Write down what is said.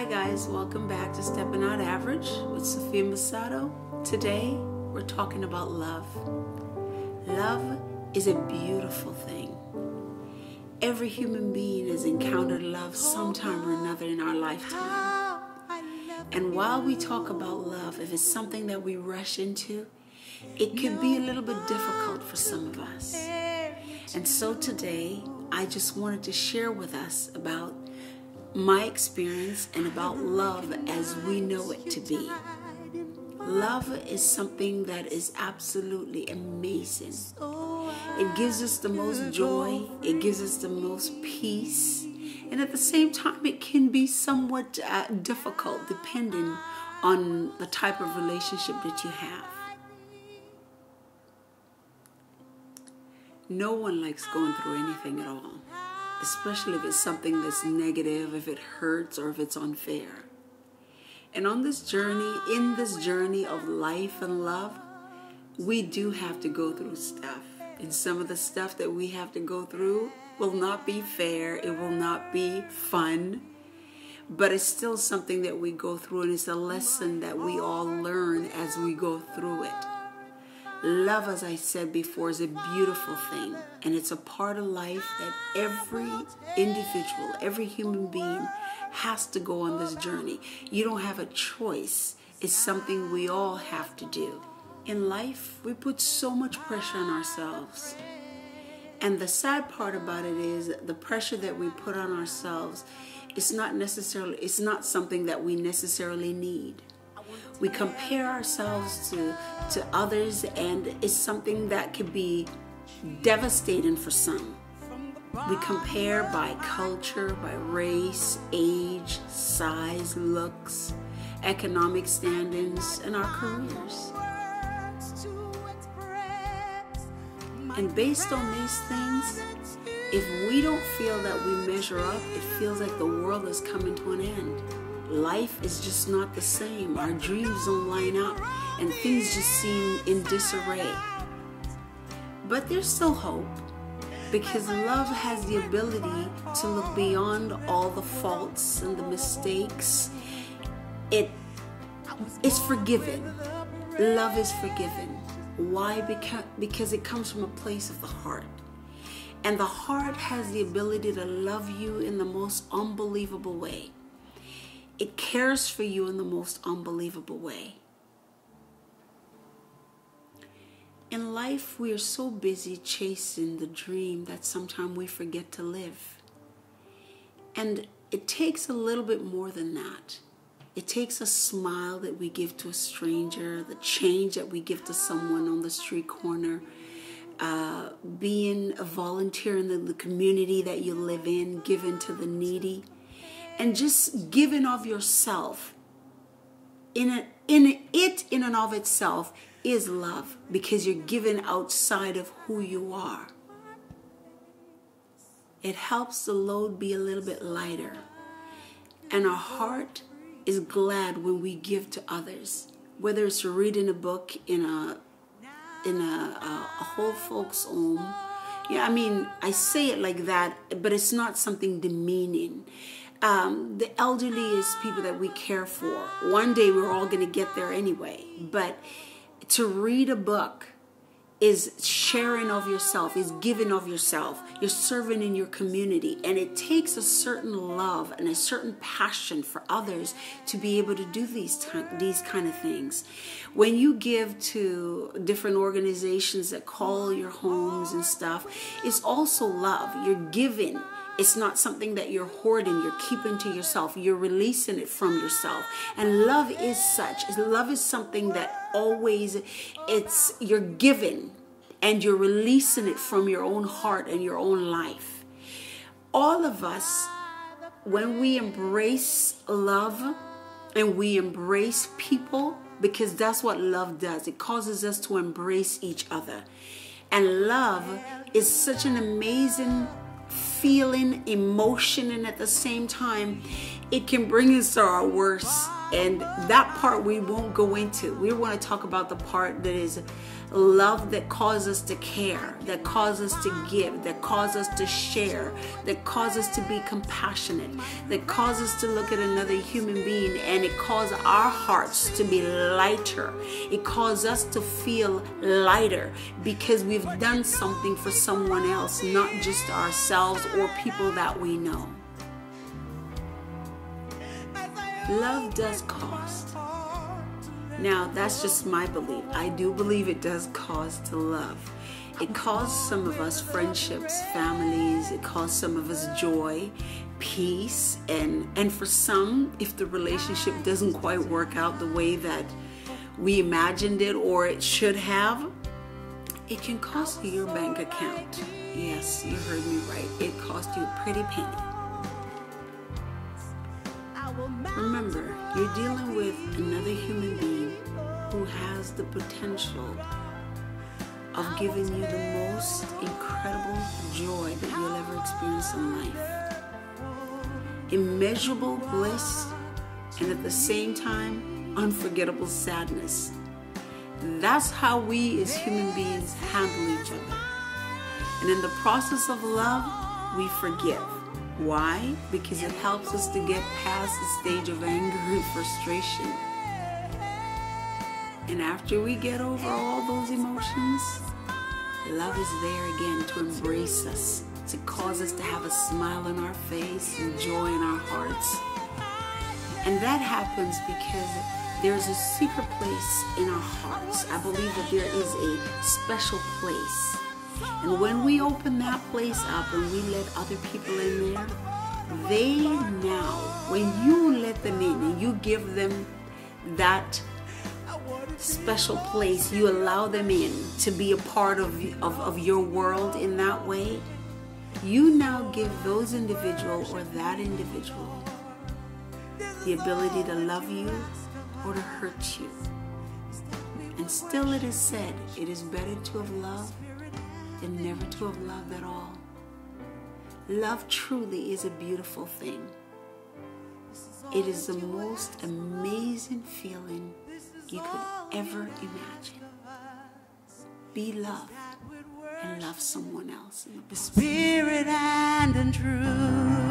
guys, welcome back to Stepping Out Average with Sophia Messado. Today we're talking about love. Love is a beautiful thing. Every human being has encountered love sometime or another in our lifetime. And while we talk about love, if it's something that we rush into, it could be a little bit difficult for some of us. And so today I just wanted to share with us about my experience and about love as we know it to be. Love is something that is absolutely amazing. It gives us the most joy, it gives us the most peace, and at the same time it can be somewhat difficult depending on the type of relationship that you have. No one likes going through anything at all, especially if it's something that's negative, if it hurts, or if it's unfair. And on this journey, in this journey of life and love, we do have to go through stuff. And some of the stuff that we have to go through will not be fair, it will not be fun, but it's still something that we go through, and it's a lesson that we all learn as we go through it. Love, as I said before, is a beautiful thing, and it's a part of life that every individual, every human being has to go on this journey. You don't have a choice. It's something we all have to do. In life, we put so much pressure on ourselves. And the sad part about it is the pressure that we put on ourselves is it's not something that we necessarily need. We compare ourselves to others, and it's something that could be devastating for some. We compare by culture, by race, age, size, looks, economic standings, and our careers. And based on these things, if we don't feel that we measure up, it feels like the world is coming to an end. Life is just not the same. Our dreams don't line up, and things just seem in disarray. But there's still hope, because love has the ability to look beyond all the faults and the mistakes. It's forgiven. Love is forgiven. Why? Because it comes from a place of the heart. And the heart has the ability to love you in the most unbelievable way. It cares for you in the most unbelievable way. In life, we are so busy chasing the dream that sometimes we forget to live. And it takes a little bit more than that. It takes a smile that we give to a stranger, the change that we give to someone on the street corner, being a volunteer in the community that you live in, giving to the needy. And just giving of yourself, in and of itself is love, because you're giving outside of who you are. It helps the load be a little bit lighter. And our heart is glad when we give to others, whether it's reading a book in a whole folks home. Yeah, I mean, I say it like that, but it's not something demeaning. The elderly is people that we care for. One day we're all going to get there anyway. But to read a book is sharing of yourself, is giving of yourself. You're serving in your community. And it takes a certain love and a certain passion for others to be able to do these kind of things. When you give to different organizations that call your homes and stuff, it's also love. You're giving. It's not something that you're hoarding, you're keeping to yourself. You're releasing it from yourself. And love is such. Love is something that always, you're giving and you're releasing it from your own heart and your own life. All of us, when we embrace love and we embrace people, because that's what love does. It causes us to embrace each other. And love is such an amazing feeling, emotion, and at the same time, it can bring us to our worst. And that part we won't go into. We want to talk about the part that is love that causes us to care, that causes us to give, that causes us to share, that causes us to be compassionate, that causes us to look at another human being and it causes our hearts to be lighter. It causes us to feel lighter because we've done something for someone else, not just ourselves or people that we know. Love does cost. Now, that's just my belief. I do believe it does cost to love. It costs some of us friendships, families. It costs some of us joy, peace. And for some, if the relationship doesn't quite work out the way that we imagined it or it should have, it can cost you your bank account. Yes, you heard me right. It cost you a pretty penny. Remember, you're dealing with another human being who has the potential of giving you the most incredible joy that you'll ever experience in life. Immeasurable bliss, and at the same time, unforgettable sadness. That's how we as human beings handle each other. And in the process of love, we forgive. Why? Because it helps us to get past the stage of anger and frustration. And after we get over all those emotions, love is there again to embrace us, to cause us to have a smile on our face and joy in our hearts. And that happens because there's a secret place in our hearts. I believe that there is a special place. And when we open that place up and we let other people in there, they now, when you let them in and you give them that special place, you allow them in to be a part of your world in that way, you now give those individual or that individual the ability to love you or to hurt you. And still it is said, it is better to have loved than never to have loved at all. Love truly is a beautiful thing. It is the most amazing feeling you could ever imagine. Be loved and love someone else. In the Spirit and in truth.